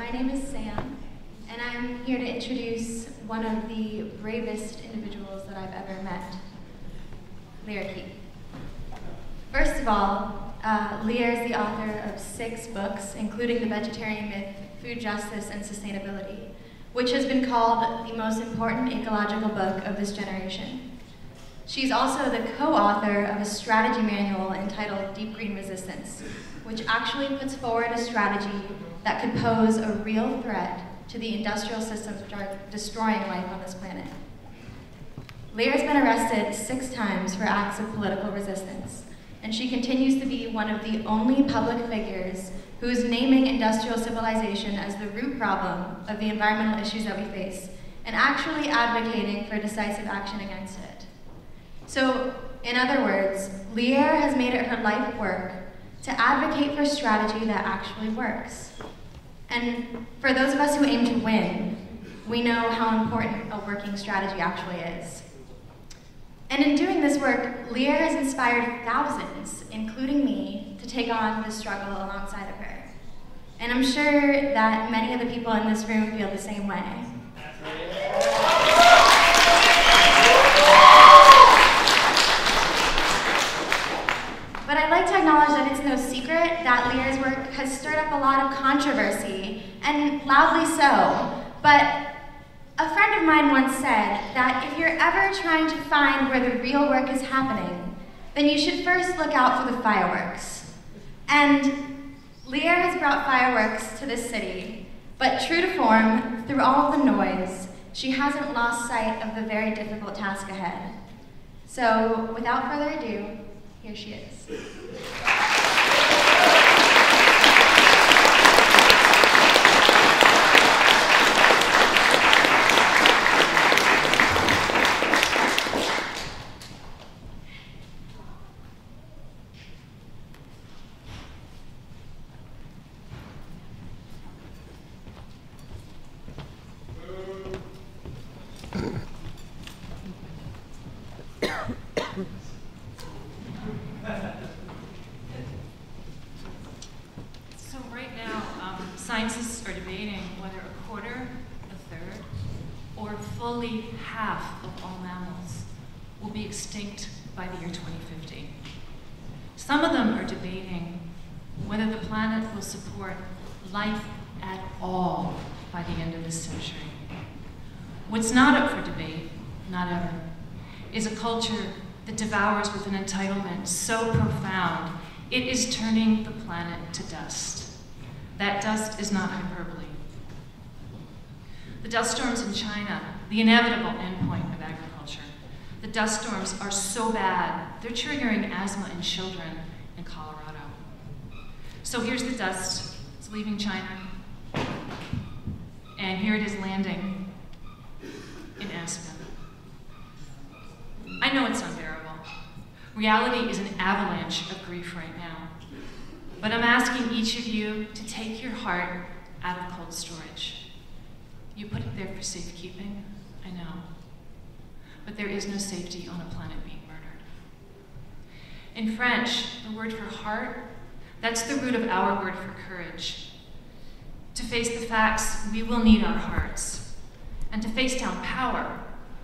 my name is Sam, and I'm here to introduce one of the bravest individuals that I've ever met, Lierre Keith. First of all, Lierre is the author of 6 books, including The Vegetarian Myth, Food Justice, and Sustainability, which has been called the most important ecological book of this generation. She's also the co-author of a strategy manual entitled Deep Green Resistance, which actually puts forward a strategy that could pose a real threat to the industrial systems which are destroying life on this planet. Lierre's been arrested 6 times for acts of political resistance, and she continues to be one of the only public figures who is naming industrial civilization as the root problem of the environmental issues that we face, and actually advocating for decisive action against it. So, in other words, Lierre has made it her life work to advocate for strategy that actually works. And for those of us who aim to win, we know how important a working strategy actually is. And in doing this work, Lierre has inspired thousands, including me, to take on this struggle alongside of her. And I'm sure that many of the people in this room feel the same way. But I'd like to acknowledge that it's no secret that Lierre's work has stirred up a lot of controversy, and loudly so. But a friend of mine once said that if you're ever trying to find where the real work is happening, then you should first look out for the fireworks. And Lierre has brought fireworks to this city, but true to form, through all of the noise, she hasn't lost sight of the very difficult task ahead. So, without further ado, here she is. Scientists are debating whether a quarter, a third, or fully half of all mammals will be extinct by the year 2050. Some of them are debating whether the planet will support life at all by the end of this century. What's not up for debate, not ever, is a culture that devours with an entitlement so profound it is turning the planet to dust. That dust is not hyperbole. The dust storms in China, the inevitable endpoint of agriculture. The dust storms are so bad, they're triggering asthma in children in Colorado. So here's the dust, it's leaving China, and here it is landing in Aspen. I know it's unbearable. Reality is an avalanche of grief right now. But I'm asking each of you to take your heart out of cold storage. You put it there for safekeeping, I know. But there is no safety on a planet being murdered. In French, the word for heart, that's the root of our word for courage. To face the facts, we will need our hearts. And to face down power,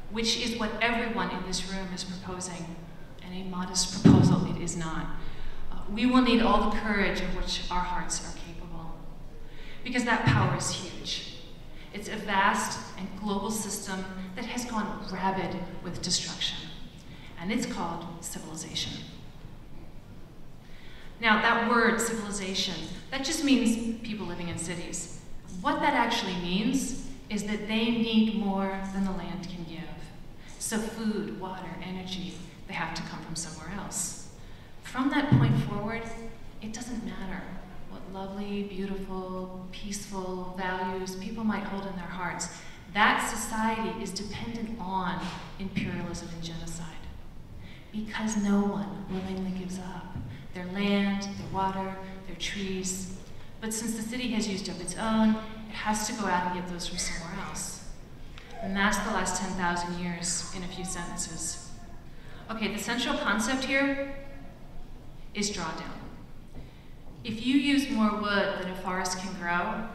which is what everyone in this room is proposing, and a modest proposal it is not. We will need all the courage of which our hearts are capable. Because that power is huge. It's a vast and global system that has gone rabid with destruction. And it's called civilization. Now, that word, civilization, that just means people living in cities. What that actually means is that they need more than the land can give. So food, water, energy, they have to come from somewhere else. From that point forward, it doesn't matter what lovely, beautiful, peaceful values people might hold in their hearts. That society is dependent on imperialism and genocide because no one willingly gives up their land, their water, their trees. But since the city has used up its own, it has to go out and get those from somewhere else. And that's the last 10,000 years in a few sentences. Okay, the central concept here is drawdown. If you use more wood than a forest can grow,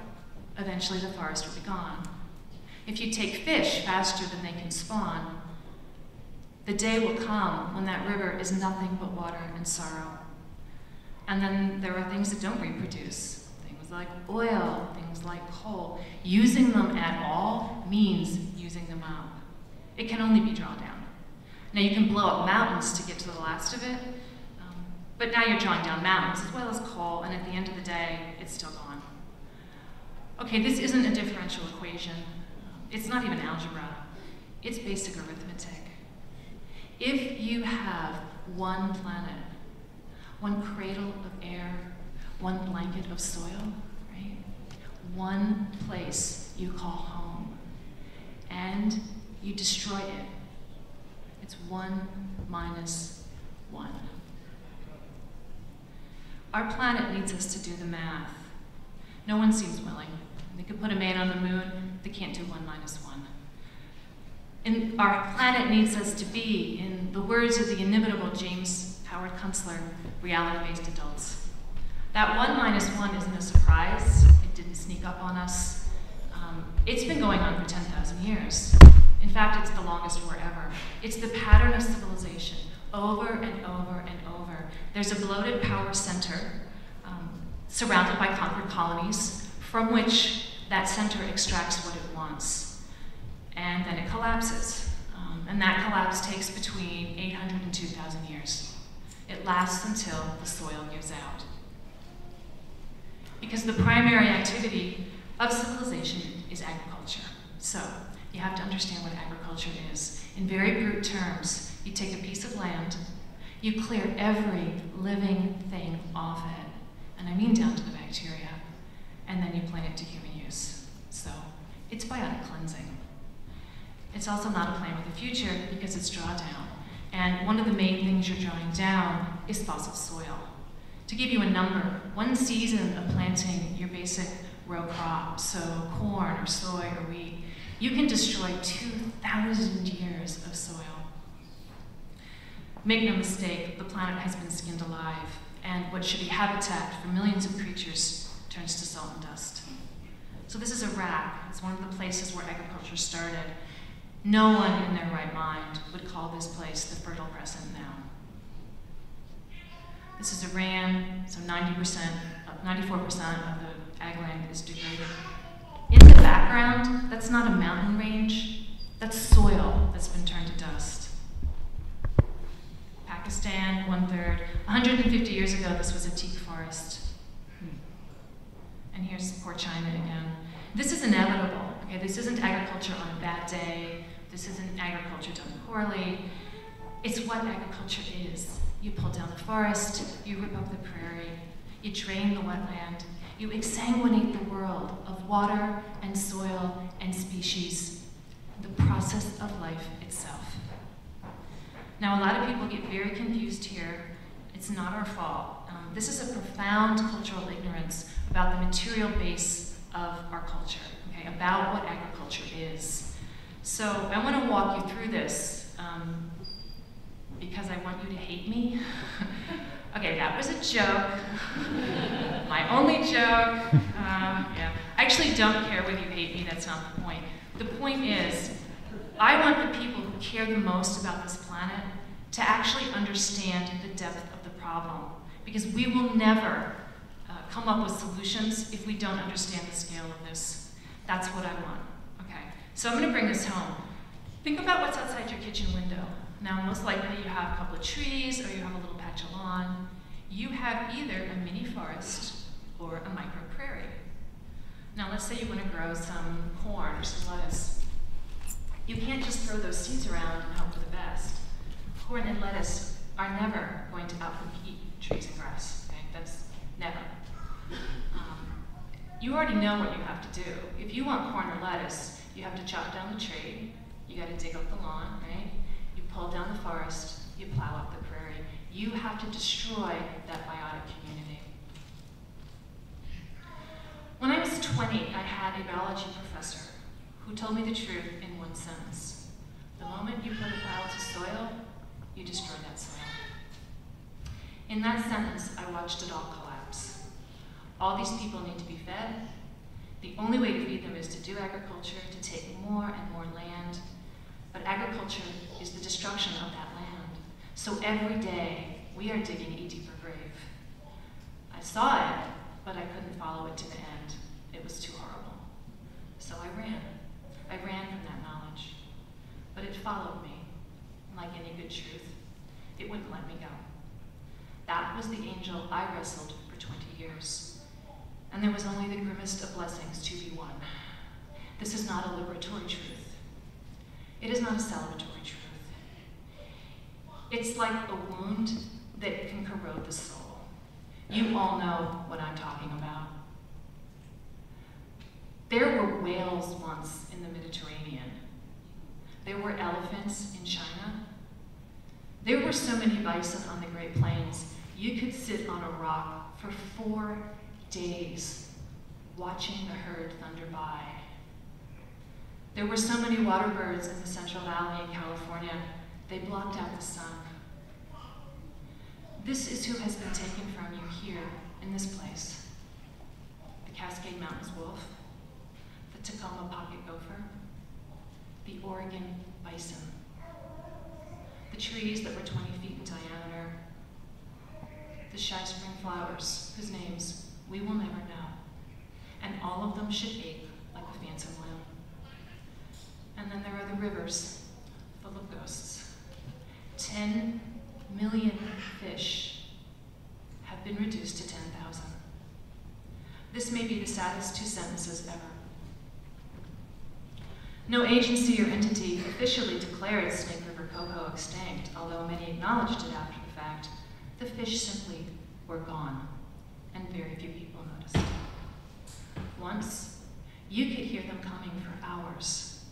eventually the forest will be gone. If you take fish faster than they can spawn, the day will come when that river is nothing but water and sorrow. And then there are things that don't reproduce, things like oil, things like coal. Using them at all means using them up. It can only be drawn down. Now you can blow up mountains to get to the last of it, but now you're drawing down mountains as well as coal, and at the end of the day, it's still gone. Okay, this isn't a differential equation. It's not even algebra. It's basic arithmetic. If you have one planet, one cradle of air, one blanket of soil, right? One place you call home, and you destroy it, it's 1 minus 1. Our planet needs us to do the math. No one seems willing. They could put a man on the moon, they can't do 1 minus 1. And our planet needs us to be, in the words of the inimitable James Howard Kunstler, reality-based adults. That 1 minus 1 isn't a surprise. It didn't sneak up on us. It's been going on for 10,000 years. In fact, it's the longest war ever. It's the pattern of civilization, over and over and over. There's a bloated power center surrounded by conquered colonies, from which that center extracts what it wants. And then it collapses. And that collapse takes between 800 and 2,000 years. It lasts until the soil gives out. Because the primary activity of civilization is agriculture. So you have to understand what agriculture is. In very brute terms, you take a piece of land, you clear every living thing off it, and I mean down to the bacteria, and then you plant it to human use. So it's biotic cleansing. It's also not a plan with the future because it's drawdown. And one of the main things you're drawing down is fossil soil. To give you a number, one season of planting your basic row crop, so corn or soy or wheat, you can destroy 2,000 years of soil. Make no mistake, the planet has been skinned alive, and what should be habitat for millions of creatures turns to salt and dust. So this is Iraq. It's one of the places where agriculture started. No one in their right mind would call this place the Fertile Crescent now. This is Iran, so 94% of the ag land is degraded. In the background, that's not a mountain range, that's soil that's been turned to dust. Pakistan, 1/3. 150 years ago, this was a teak forest. And here's poor China again. This is inevitable, okay? This isn't agriculture on a bad day. This isn't agriculture done poorly. It's what agriculture is. You pull down the forest, you rip up the prairie, you drain the wetland, you exsanguinate the world of water and soil and species, the process of life itself. Now, a lot of people get very confused here. It's not our fault. This is a profound cultural ignorance about the material base of our culture, okay, about what agriculture is. So I want to walk you through this because I want you to hate me. Okay, that was a joke. My only joke. Yeah. I actually don't care whether you hate me, that's not the point. The point is, I want the people who care the most about this planet to actually understand the depth of the problem. Because we will never come up with solutions if we don't understand the scale of this. That's what I want. Okay, so I'm going to bring this home. Think about what's outside your kitchen window. Now, most likely you have a couple of trees or you have a little patch of lawn. You have either a mini forest or a micro prairie. Now, let's say you want to grow some corn or some lettuce. You can't just throw those seeds around and hope for the best. Corn and lettuce are never going to outcompete trees and grass. Okay? That's never. You already know what you have to do. If you want corn or lettuce, you have to chop down the tree, you got to dig up the lawn, right? You pull down the forest, you plow up the prairie. You have to destroy that biotic community. When I was 20, I had a biology professor who told me the truth in one sentence. The moment you put a pile to soil, you destroy that soil. In that sentence, I watched it all collapse. All these people need to be fed, The only way to feed them is to do agriculture, to take more and more land. But agriculture is the destruction of that land. So every day, we are digging a deeper grave. I saw it, but I couldn't follow it to the end. It was too horrible. So I ran. I ran from that knowledge. But it followed me. Like any good truth, it wouldn't let me go. That was the angel I wrestled for 20 years. And there was only the grimmest of blessings to be won. This is not a liberatory truth. It is not a celebratory truth. It's like a wound that can corrode the soul. You all know what I'm talking about. There were whales once in the Mediterranean. There were elephants in China. There were so many bison on the Great Plains, you could sit on a rock for 4 days watching the herd thunder by. There were so many water birds in the Central Valley in California, they blocked out the sun. This is who has been taken from you here in this place. The Cascade Mountains wolf, the Tacoma pocket gopher, the Oregon bison, the trees that were 20 feet in diameter, the shy spring flowers, whose names we will never know, and all of them should ache like a phantom limb. And then there are the rivers, full of ghosts. 10 million fish have been reduced to 10,000. This may be the saddest 2 sentences ever. No agency or entity officially declared Snake River Coho extinct, although many acknowledged it after the fact. The fish simply were gone, and very few people noticed. Once, you could hear them coming for hours.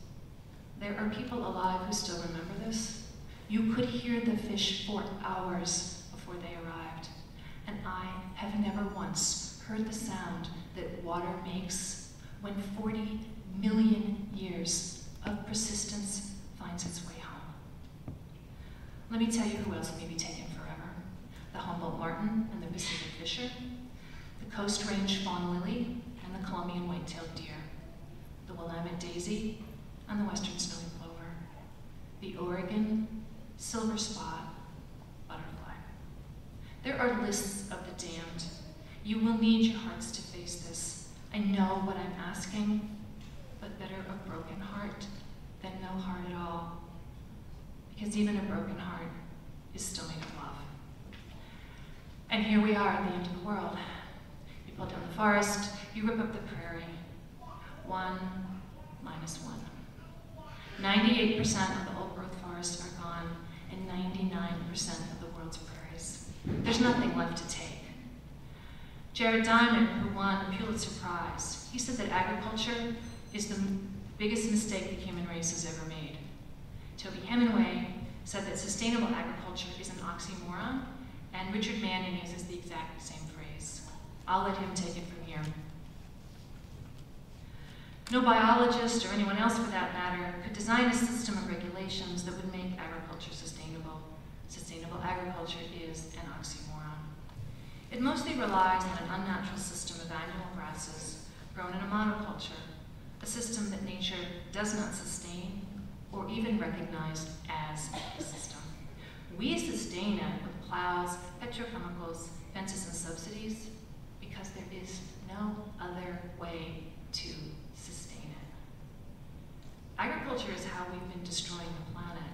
There are people alive who still remember this. You could hear the fish for hours before they arrived, and I have never once heard the sound that water makes when 40 million years of persistence finds its way home. Let me tell you who else may be taken forever. The Humboldt martin and the Pacific fisher, the Coast Range fawn lily and the Columbian white-tailed deer, the Willamette daisy and the western snowy plover, the Oregon silver spot butterfly. There are lists of the damned. You will need your hearts to face this. I know what I'm asking, but better a broken heart than no heart at all. Because even a broken heart is still made of love. And here we are at the end of the world. You pull down the forest, you rip up the prairie. 1 minus 1. 98% of the old growth forests are gone, and 99% of the world's prairies. There's nothing left to take. Jared Diamond, who won a Pulitzer Prize, he said that agriculture is the biggest mistake the human race has ever made. Toby Hemingway said that sustainable agriculture is an oxymoron, and Richard Manning uses the exact same phrase. I'll let him take it from here. No biologist, or anyone else for that matter, could design a system of regulations that would make agriculture sustainable. Sustainable agriculture is an oxymoron. It mostly relies on an unnatural system of annual grasses grown in a monoculture, a system that nature does not sustain or even recognize as a system. We sustain it with plows, petrochemicals, fences, and subsidies because there is no other way to sustain it. Agriculture is how we've been destroying the planet,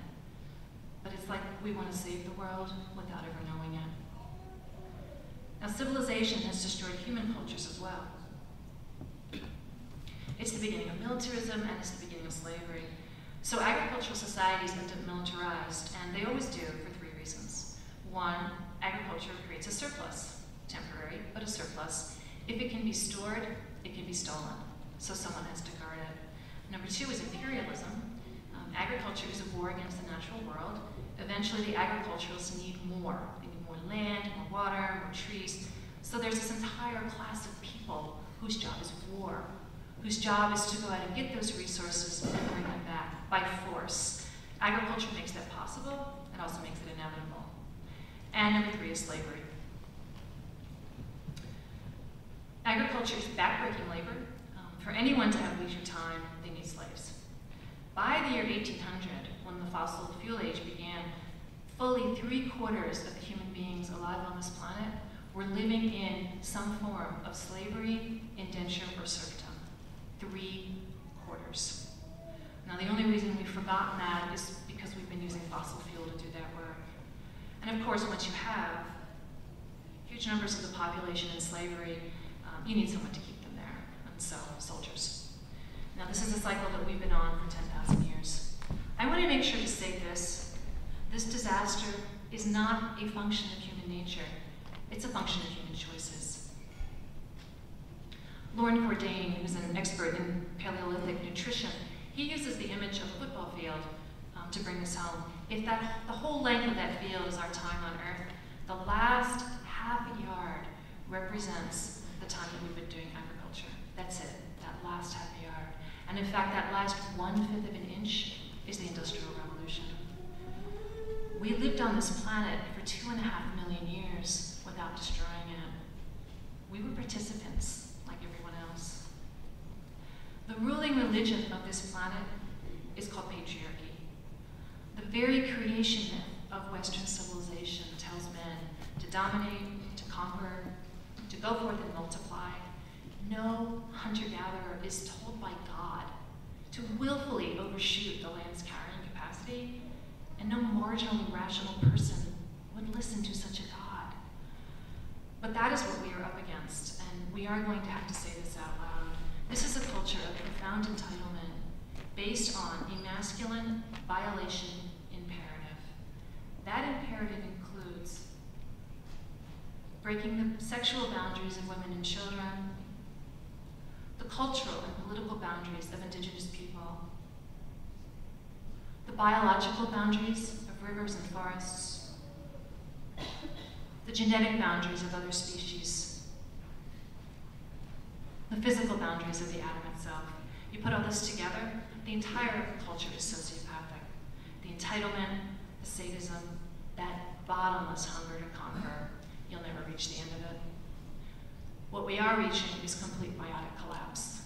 but it's like we want to save the world without ever knowing it. Now, civilization has destroyed human cultures as well. It's the beginning of militarism, and it's the beginning of slavery. So agricultural societies end up militarized, and they always do for 3 reasons. 1, agriculture creates a surplus, temporary, but a surplus. If it can be stored, it can be stolen, so someone has to guard it. Number 2 is imperialism. Agriculture is a war against the natural world. Eventually, the agriculturalists need more. They need more land, more water, more trees. So there's this entire class of people whose job is war, whose job is to go out and get those resources and bring them back by force. Agriculture makes that possible. It also makes it inevitable. And number 3 is slavery. Agriculture is backbreaking labor. For anyone to have leisure time, they need slaves. By the year 1800, when the fossil fuel age began, fully 3/4 of the human beings alive on this planet were living in some form of slavery, indenture, or serfdom. 3/4. Now, the only reason we've forgotten that is because we've been using fossil fuel to do that work. And of course, once you have huge numbers of the population in slavery, you need someone to keep them there, and so soldiers. Now, this is a cycle that we've been on for 10,000 years. I want to make sure to say this. This disaster is not a function of human nature. It's a function of human choices. Lorne Cordain, who's an expert in Paleolithic nutrition, he uses the image of a football field to bring this home. If the whole length of that field is our time on Earth, the last half a yard represents the time that we've been doing agriculture. That's it, that last half a yard. And in fact, that last 1/5 of an inch is the Industrial Revolution. We lived on this planet for 2.5 million years without destroying it. We were participants like everyone else. The ruling religion of this planet is called patriarchy. The very creation myth of Western civilization tells men to dominate, to conquer, to go forth and multiply. No hunter-gatherer is told by God to willfully overshoot the land's carrying capacity, and no marginally rational person would listen to such a God. But that is what we are up against, and we are going to have to say this out loud. This is a culture of profound entitlement based on a masculine violation imperative. That imperative includes breaking the sexual boundaries of women and children, the cultural and political boundaries of indigenous people, the biological boundaries of rivers and forests, the genetic boundaries of other species, the physical boundaries of the atom itself. You put all this together, the entire culture is sociopathic. The entitlement, the sadism, that bottomless hunger to conquer, you'll never reach the end of it. What we are reaching is complete biotic collapse,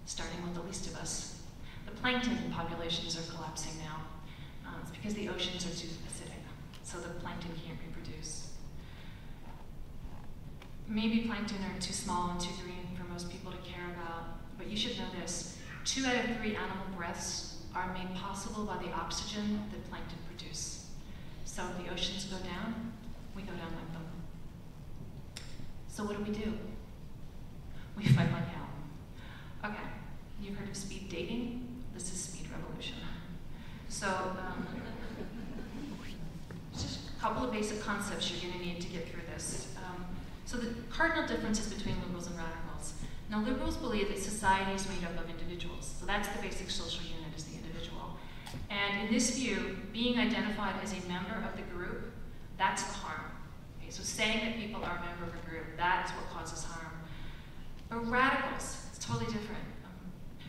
starting with the least of us. The plankton populations are collapsing now. It's because the oceans are too acidic, so the plankton can't reproduce. Maybe plankton are too small and too green for most people to care about, but you should know this. 2 out of 3 animal breaths are made possible by the oxygen that plankton produce. So if the oceans go down, we go down with them. So what do? We fight like hell. Okay, you've heard of speed dating? This is speed revolution. So, just a couple of basic concepts you're going to need to get through this. So the cardinal differences between liberals and radicals. Now, liberals believe that society is made up of individuals. So that's the basic social unit, is the individual. And in this view, being identified as a member of the group, that's the harm. Okay, so saying that people are a member of a group, that's what causes harm. But radicals, it's totally different.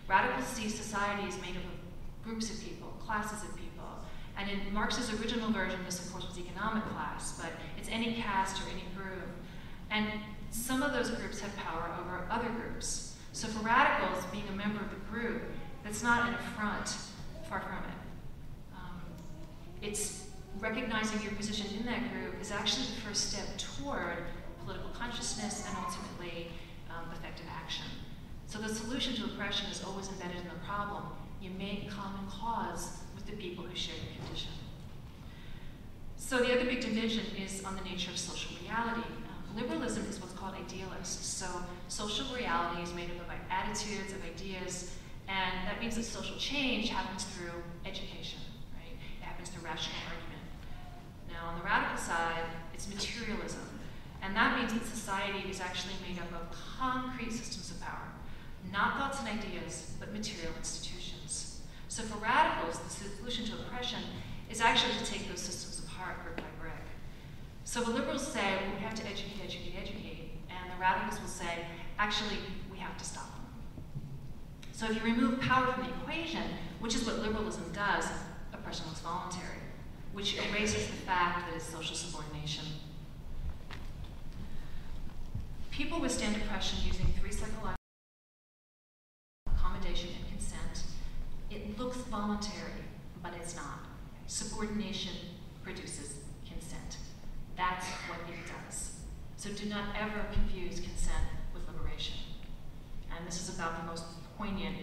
Radicals see society as made up of groups of people, classes of people. And in Marx's original version, this of course was economic class, but it's any caste or any group. And some of those groups have power over other groups. So for radicals, being a member of the group, that's not an affront, far from it. It's recognizing your position in that group is actually the first step toward political consciousness and ultimately effective action. So the solution to oppression is always embedded in the problem. You make common cause with the people who share your condition. So the other big division is on the nature of social reality. Liberalism is what's called idealist. So social reality is made up of attitudes, of ideas, and that means that social change happens through education, right? It happens through rational argument. Now, on the radical side, it's materialism. And that means that society is actually made up of concrete systems of power. Not thoughts and ideas, but material institutions. So for radicals, the solution to oppression is actually to take those systems apart brick by brick. So the liberals say, well, we have to educate, educate, educate. And the radicals will say, actually, we have to stop them. So if you remove power from the equation, which is what liberalism does, oppression looks voluntary, which erases the fact that it's social subordination. People withstand oppression using 3 psychological voluntary, but it's not. Subordination produces consent. That's what it does. So do not ever confuse consent with liberation. And this is about the most poignant,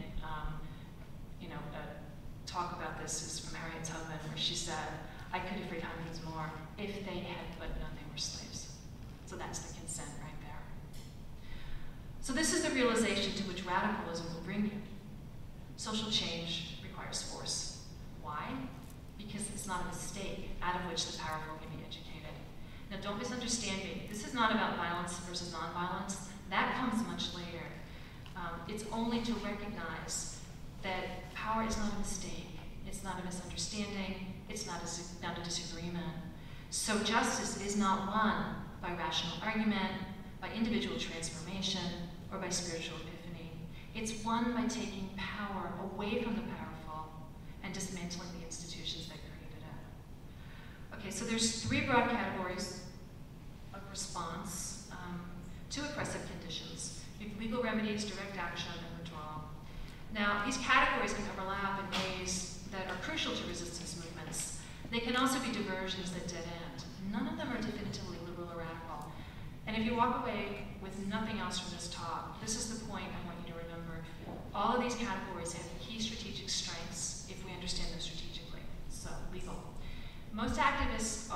talk about this is from Harriet Tubman, where she said, "I could have freed hundreds more if they had but known they were slaves." So that's the consent right there. So this is the realization to which radicalism will bring you. Social change requires force. Why? Because it's not a mistake out of which the powerful can be educated. Now don't misunderstand me. This is not about violence versus nonviolence. That comes much later. It's only to recognize that power is not a mistake. It's not a misunderstanding. It's not a disagreement. So justice is not won by rational argument, by individual transformation, or by spiritual epiphany. It's won by taking power away from the powerful and dismantling the institutions that created it. Okay, so there's 3 broad categories of response to oppressive conditions. You have legal remedies, direct action, and withdrawal. Now, these categories can overlap in ways that are crucial to resistance movements. They can also be diversions that dead end. None of them are definitively liberal or radical. And if you walk away with nothing else from this talk, this is the point I want you to remember. All of these categories have key strategic strengths if we understand them strategically. So, legal. Most activist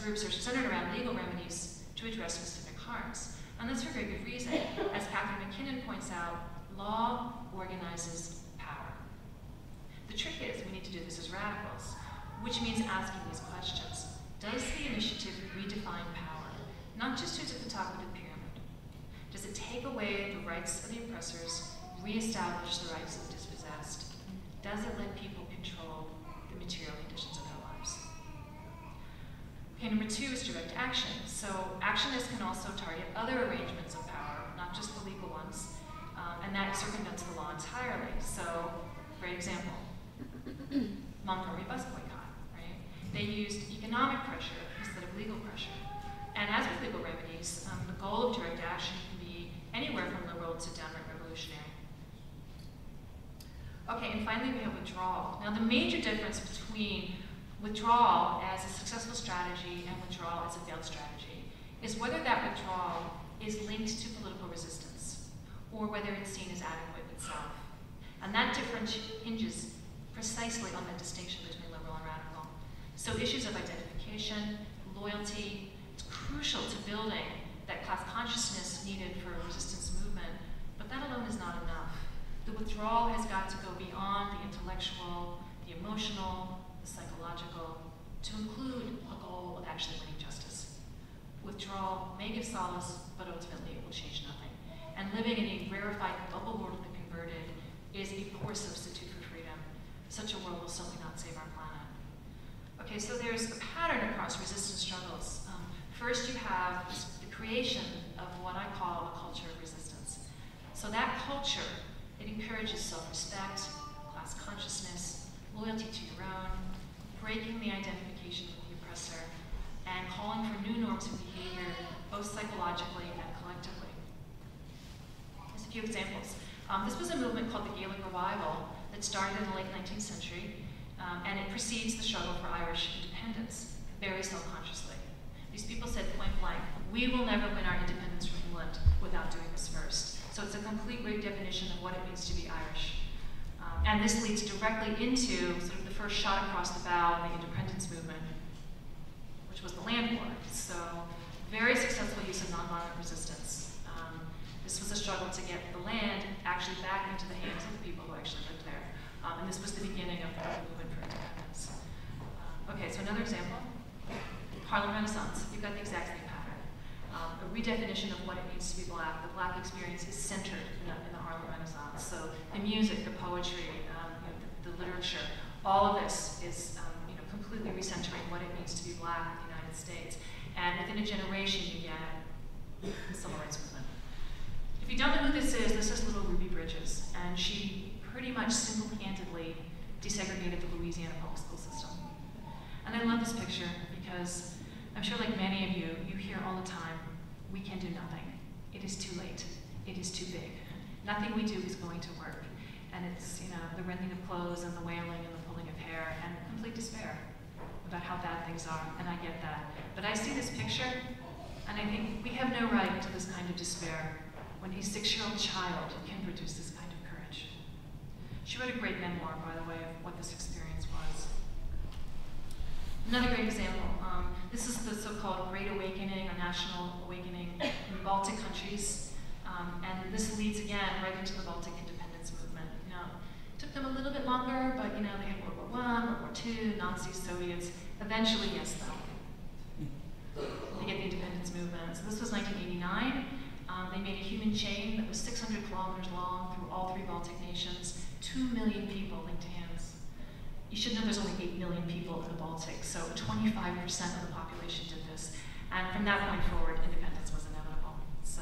groups are centered around legal remedies to address specific harms. And that's for very good reason. As Catherine McKinnon points out, law organizes power. The trick is we need to do this as radicals, which means asking these questions. Does the initiative redefine power? Not just who's at the top of the pyramid. Does it take away the rights of the oppressors, reestablish the rights of the dispossessed? Does it let people control the material conditions of their lives? Okay, number 2 is direct action. So actionists can also target other arrangements of power, not just the legal ones, and that circumvents the law entirely. So, great example, Montgomery bus boycott, right? They used economic pressure instead of legal pressure. And as with legal remedies, the goal of direct action can be anywhere from liberal to downright revolutionary. Okay, and finally we have withdrawal. Now the major difference between withdrawal as a successful strategy and withdrawal as a failed strategy is whether that withdrawal is linked to political resistance or whether it's seen as adequate itself. And that difference hinges precisely on that distinction between liberal and radical. So issues of identification, loyalty, it's crucial to building that class consciousness needed for a resistance movement, but that alone is not enough. The withdrawal has got to go beyond the intellectual, the emotional, the psychological, to include a goal of actually winning justice. Withdrawal may give solace, but ultimately it will change nothing. And living in a rarefied bubble world of the converted is a poor substitute for freedom. Such a world will certainly not save our planet. Okay, so there's a pattern across resistance struggles. First, you have the creation of what I call a culture of resistance. So that culture, it encourages self-respect, class consciousness, loyalty to your own, breaking the identification with the oppressor, and calling for new norms of behavior, both psychologically and collectively. There's a few examples. This was a movement called the Gaelic Revival that started in the late 19th century, and it precedes the struggle for Irish independence, very self-consciously. These people said point blank, we will never win our independence from England without doing this first. So it's a complete redefinition of what it means to be Irish. And this leads directly into sort of the first shot across the bow in the independence movement, which was the land war. So very successful use of nonviolent resistance. This was a struggle to get the land actually back into the hands of the people who actually lived there. And this was the beginning of the movement for independence. Okay, so another example, Harlem Renaissance. You've got the exact same pattern. A redefinition of what it means to be black. The black experience is centered in the Harlem Renaissance. So the music, the poetry, the literature, all of this is completely recentering what it means to be black in the United States. And within a generation, you get the civil rights movement. If you don't know who this is little Ruby Bridges, and she pretty much single-handedly desegregated the Louisiana public school system. And I love this picture because I'm sure like many of you, you hear all the time, we can do nothing. It is too late. It is too big. Nothing we do is going to work. and it's, you know, the rending of clothes and the wailing and the pulling of hair and complete despair about how bad things are, and I get that. But I see this picture, and I think we have no right to this kind of despair when a 6-year-old child can produce this kind of courage. She wrote a great memoir, by the way, of what this experience was. Another great example, this is the so-called Great Awakening, or National Awakening in the Baltic countries. And this leads again right into the Baltic independence movement. You know, it took them a little bit longer, but you know, they had World War I, World War II, Nazis, Soviets. Eventually, yes, though, they get the independence movement. So this was 1989. They made a human chain that was 600 kilometers long through all 3 Baltic nations. 2 million people linked hands. You should know there's only 8 million people in the Baltic, so 25% of the population did this. And from that point forward, independence was inevitable. So,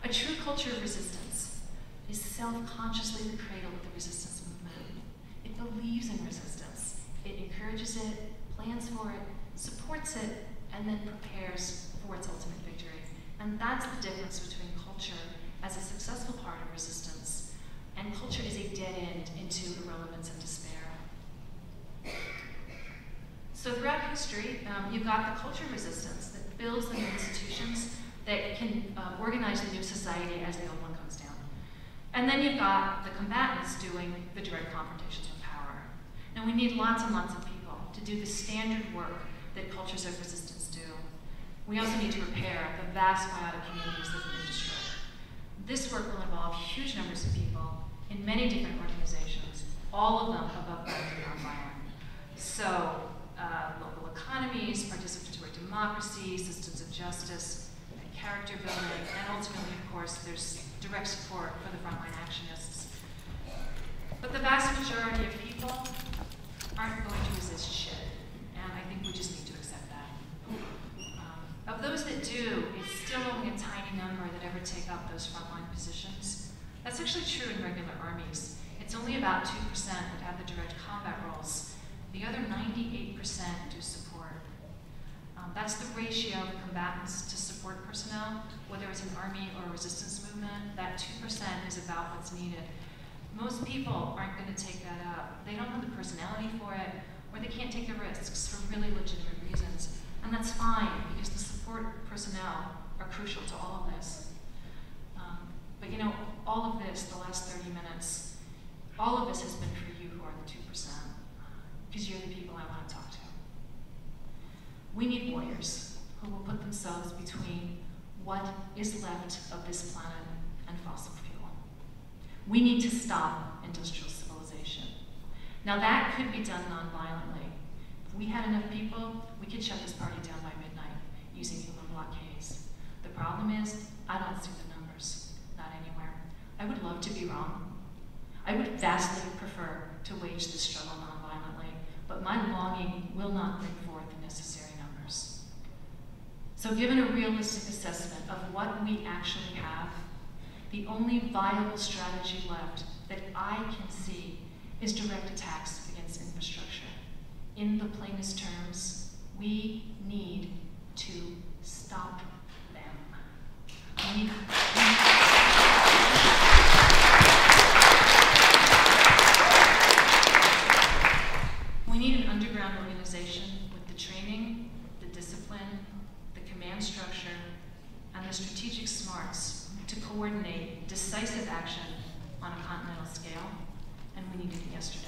a true culture of resistance is self-consciously the cradle of the resistance movement. It believes in resistance. It encourages it, plans for it, supports it, and then prepares for its ultimate victory. And that's the difference between culture as a successful part of resistance and culture is a dead end into irrelevance and despair. So throughout history, you've got the culture of resistance that builds the new institutions that can organize the new society as the old one comes down. And then you've got the combatants doing the direct confrontations with power. Now we need lots and lots of people to do the standard work that cultures of resistance do. We also need to repair the vast biotic communities that have been destroyed. This work will involve huge numbers of people in many different organizations, all of them above board and nonviolent. So, local economies, participatory democracy, systems of justice, and character building, and ultimately, of course, there's direct support for the frontline actionists. But the vast majority of people aren't going to resist shit, and I think we just need to accept that. Of those that do, it's still only a tiny number that ever take up those frontline positions. That's actually true in regular armies. It's only about 2% that have the direct combat roles. The other 98% do support. That's the ratio of combatants to support personnel, whether it's an army or a resistance movement. That 2% is about what's needed. Most people aren't going to take that up. They don't have the personality for it, or they can't take the risks for really legitimate reasons. And that's fine, because the support personnel are crucial to all of this. But you know, all of this, the last 30 minutes, all of this has been for you who are the 2%, because you're the people I want to talk to. We need warriors who will put themselves between what is left of this planet and fossil fuel. We need to stop industrial civilization. Now that could be done non-violently. If we had enough people, we could shut this party down by midnight using human blockades. The problem is, I don't see the numbers, not anywhere. I would love to be wrong. I would vastly prefer to wage this struggle non-violently, but my longing will not bring forth the necessary numbers. So given a realistic assessment of what we actually have, the only viable strategy left that I can see is direct attacks against infrastructure. In the plainest terms, we need to stop them. We need an underground organization with the training, the discipline, the command structure, and the strategic smarts to coordinate decisive action on a continental scale, and we needed it yesterday.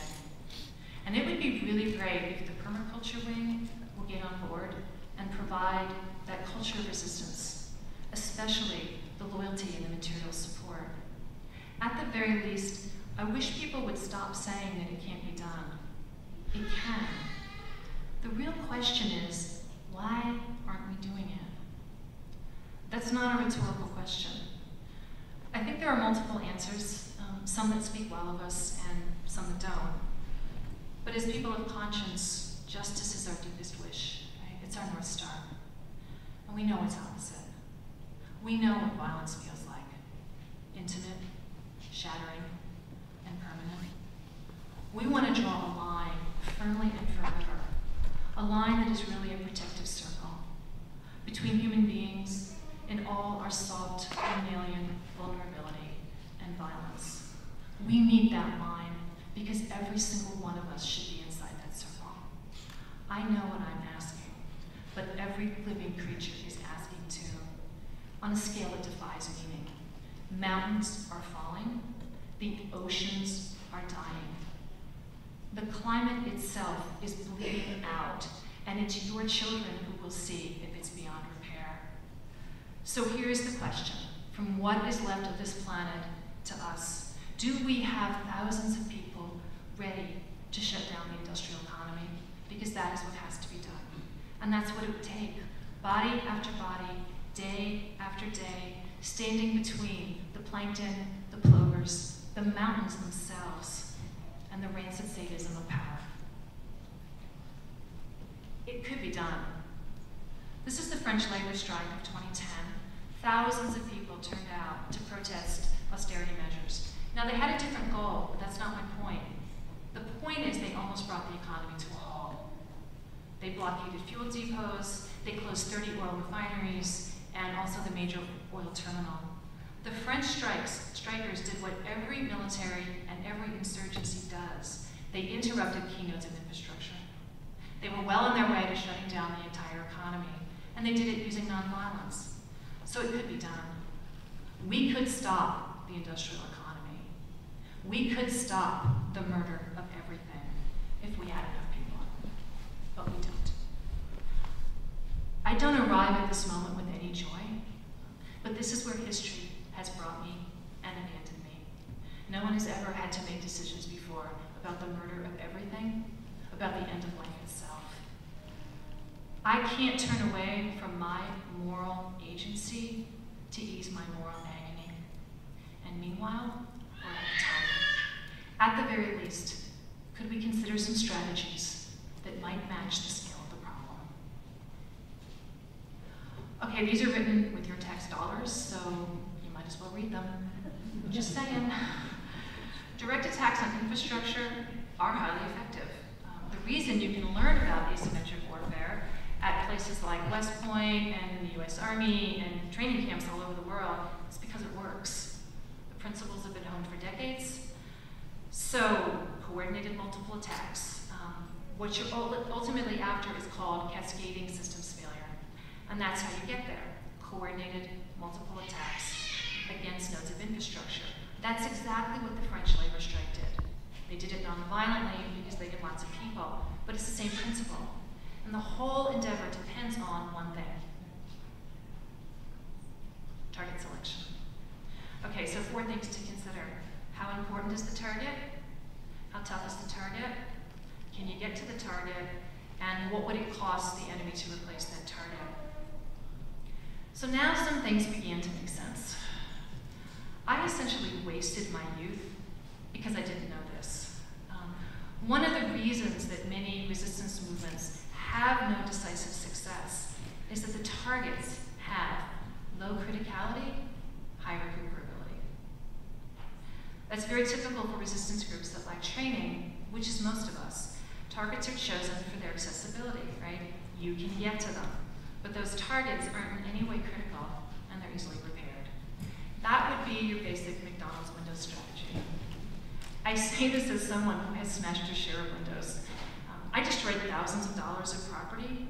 And it would be really great if the permaculture wing will get on board and provide that culture of resistance, especially the loyalty and the material support. At the very least, I wish people would stop saying that it can't be done. It can. The real question is, why aren't we doing it? That's not a rhetorical question. I think there are multiple answers, some that speak well of us and some that don't. But as people of conscience, justice is our deepest wish, right? It's our North Star. And we know it's opposite. We know what violence feels like. Intimate, shattering, and permanent. We want to draw a line, firmly and forever. A line that is really a protective circle between human beings in all our soft, mammalian vulnerability and violence. We need that line because every single one of us should be inside that circle. I know what I'm asking, but every living creature is asking too, on a scale that defies meaning. Mountains are falling, the oceans are dying. The climate itself is bleeding out, and it's your children who will see if it's beyond repair. So here's the question, from what is left of this planet to us, do we have thousands of people ready to shut down the industrial economy? Because that is what has to be done. And that's what it would take, body after body, day after day, standing between the plankton, the plovers, the mountains themselves, and the rancid sadism of power. It could be done. This is the French labor strike of 2010. Thousands of people turned out to protest austerity measures. Now, they had a different goal, but that's not my point. The point is they almost brought the economy to a halt. They blockaded fuel depots, they closed 30 oil refineries, and also the major oil terminal. The French strikers did what every military and every insurgency does. They interrupted Keynotes of infrastructure. They were well on their way to shutting down the entire economy, and they did it using nonviolence. So it could be done. We could stop the industrial economy. We could stop the murder of everything if we had enough people, but we don't. I don't arrive at this moment with any joy, but this is where history has brought me and abandoned me. No one has ever had to make decisions before about the murder of everything, about the end of life itself. I can't turn away from my moral agency to ease my moral agony. And meanwhile, we're out of time. At the very least, could we consider some strategies that might match the scale of the problem? Okay, these are written with your tax dollars, so you might as well read them. Just saying. Direct attacks on infrastructure are highly effective. The reason you can learn about asymmetric warfare at places like West Point and in the US Army and training camps all over the world is because it works. The principles have been honed for decades. So, coordinated multiple attacks. What you're ultimately after is called cascading systems failure. And that's how you get there. Coordinated multiple attacks against nodes of infrastructure. That's exactly what the French labor strike did. They did it non-violently because they had lots of people, but it's the same principle. And the whole endeavor depends on one thing: target selection. Okay, so 4 things to consider. How important is the target? How tough is the target? Can you get to the target? And what would it cost the enemy to replace that target? So now some things began to make sense. I essentially wasted my youth because I didn't know this. One of the reasons that many resistance movements have no decisive success is that the targets have low criticality, high recuperability. That's very typical for resistance groups that lack training, which is most of us. Targets are chosen for their accessibility, right? You can get to them. But those targets aren't in any way critical, and they're easily repaired. That would be your basic McDonald's Windows strategy. I say this as someone who has smashed a share of Windows. I destroyed thousands of dollars of property,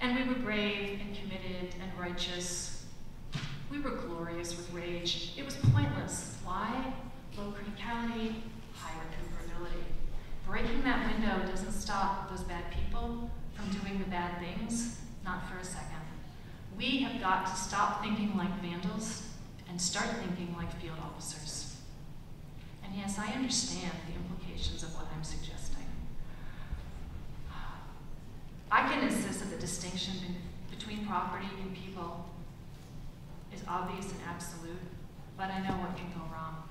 and we were brave and committed and righteous. We were glorious with rage. It was pointless. Why? Low criticality, high recuperability. Breaking that window doesn't stop those bad people from doing the bad things, not for a second. We have got to stop thinking like vandals and start thinking like field officers. And yes, I understand the implications of what I'm suggesting. I can insist that the distinction between property and people is obvious and absolute, but I know what can go wrong.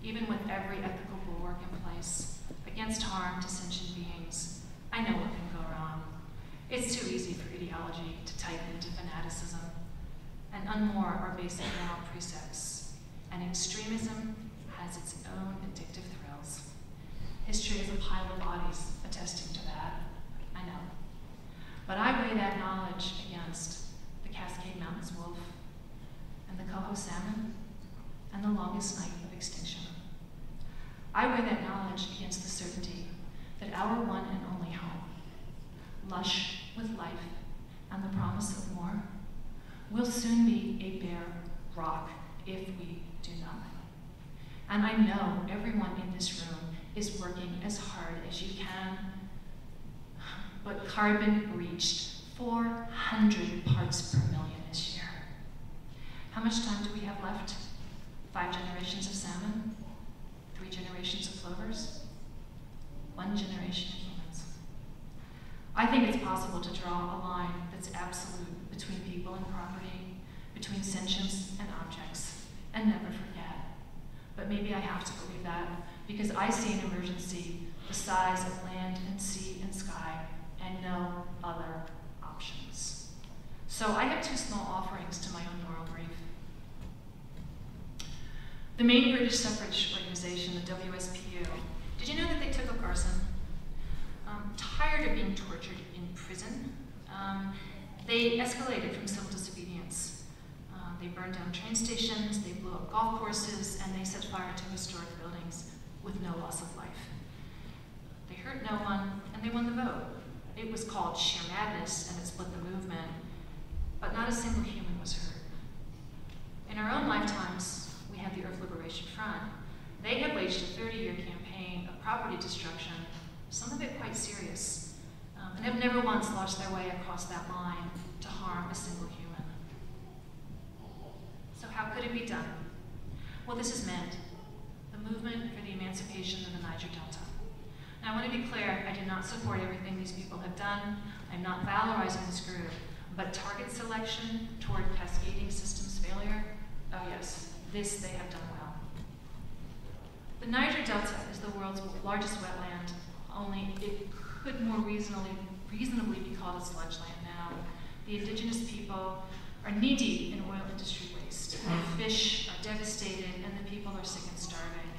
Even with every ethical bulwark in place against harm to sentient beings, I know what can go wrong. It's too easy for ideology to type into fanaticism and unmoor our basic moral precepts. And extremism has its own addictive thrills. History is a pile of bodies attesting to that, I know. But I weigh that knowledge against the Cascade Mountains wolf, and the coho salmon, and the longest night of extinction. I weigh that knowledge against the certainty that our one and only home, lush with life and the promise of more, will soon be a bare rock if we do nothing. And I know everyone in this room is working as hard as you can, but carbon reached 400 parts per million this year. How much time do we have left? 5 generations of salmon? 3 generations of plovers? 1 generation of humans. I think it's possible to draw a line that's absolute between people and property, between sentience and objects, and never forget. But maybe I have to believe that because I see an emergency the size of land and sea and sky and no other options. So I have 2 small offerings to my own moral grief. The main British suffrage organization, the WSPU, did you know that they took up arson? Tired of being tortured in prison, they escalated from civil disobedience. They burned down train stations, they blew up golf courses, and they set fire to historic buildings with no loss of life. They hurt no one, and they won the vote. It was called sheer madness, and it split the movement, but not a single human was hurt. In our own lifetimes, we have the Earth Liberation Front. They have waged a 30-year campaign of property destruction, some of it quite serious, and have never once lost their way across that line to harm a single human. So how could it be done? Well, this is MEND, the Movement for the Emancipation of the Niger Delta. Now, I want to be clear, I do not support everything these people have done. I'm not valorizing this group, but target selection toward cascading systems failure, oh yes, this they have done well. The Niger Delta is the world's largest wetland, only it could more reasonably be called a sludge land now. The indigenous people are knee-deep in oil industry waste. The fish are devastated, and the people are sick and starving.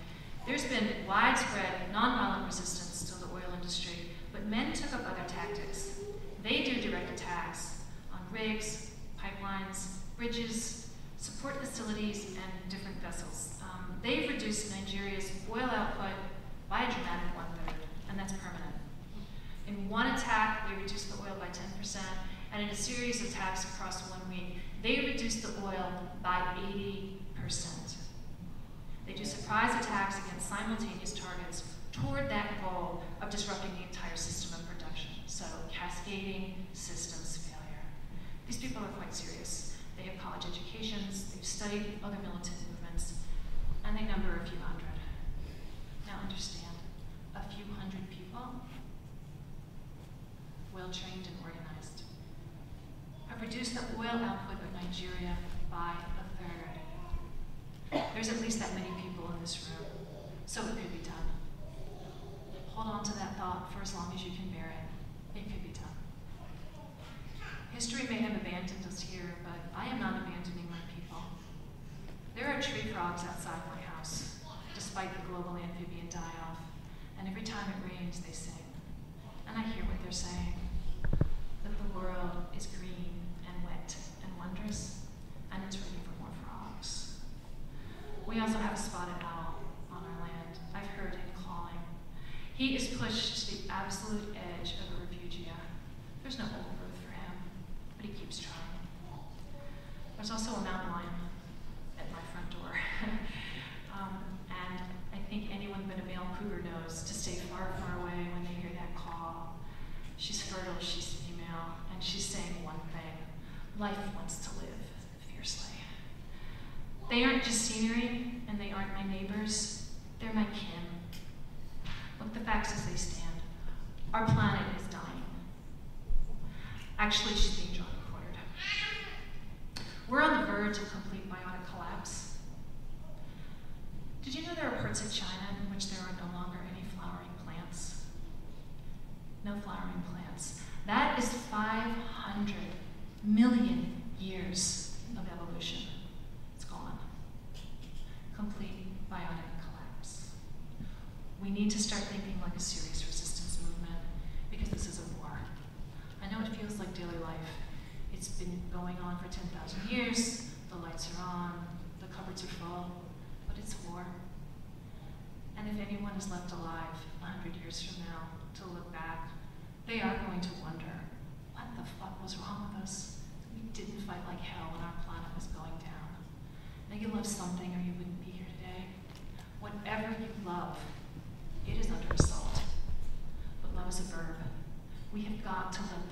There's been widespread nonviolent resistance to the oil industry, but men took up other tactics. They do direct attacks on rigs, pipelines, bridges, support facilities, and different vessels. They've reduced Nigeria's oil output by a dramatic 1/3, and that's permanent. In one attack, they reduced the oil by 10%, and in a series of attacks across 1 week, they reduced the oil by 80%. They do surprise attacks against simultaneous targets toward that goal of disrupting the entire system of production. So, cascading systems failure. These people are quite serious. They have college educations, they've studied other militant movements, and they number a few hundred. Now understand, a few hundred people, well-trained and organized, have reduced the oil output of Nigeria by 1/3. There's at least that many people in this room, so it could be done. Hold on to that thought for as long as you can bear it. It could be done. History may have abandoned us here, but I am not abandoning my people. There are tree frogs outside my house, despite the global amphibian die-off, and every time it rains, they sing. And I hear what they're saying, that the world is green and wet and wondrous, and it's ready for more frogs. We also have a spotted owl on our land. I've heard him calling. He is pushed to the absolute edge of a refugia. There's no old growth for him, but he keeps trying. There's also a mountain lion at my front door. And I think anyone but a male cougar knows to stay far, far away when they hear that call. She's fertile, she's female, and she's saying one thing: life wants to live fiercely. They aren't just scenery, and they aren't my neighbors, they're my kin. Look the facts as they stand. Our planet is dying. Actually, she's being drawn and quartered. We're on the verge of complete biotic collapse. Did you know there are parts of China in which there are no longer any flowering plants? No flowering plants. That is 500 million years of evolution. It's gone. Complete biotic collapse. We need to start thinking like a serious resistance movement, because this is a war. I know it feels like daily life. It's been going on for 10,000 years, the lights are on, the cupboards are full, but it's war. And if anyone is left alive 100 years from now to look back, they are going to wonder, what the fuck was wrong with us? We didn't fight like hell when our planet was going down. Now you love something or you wouldn't be here today. Whatever you love, it is under assault. But love is a verb. We have got to let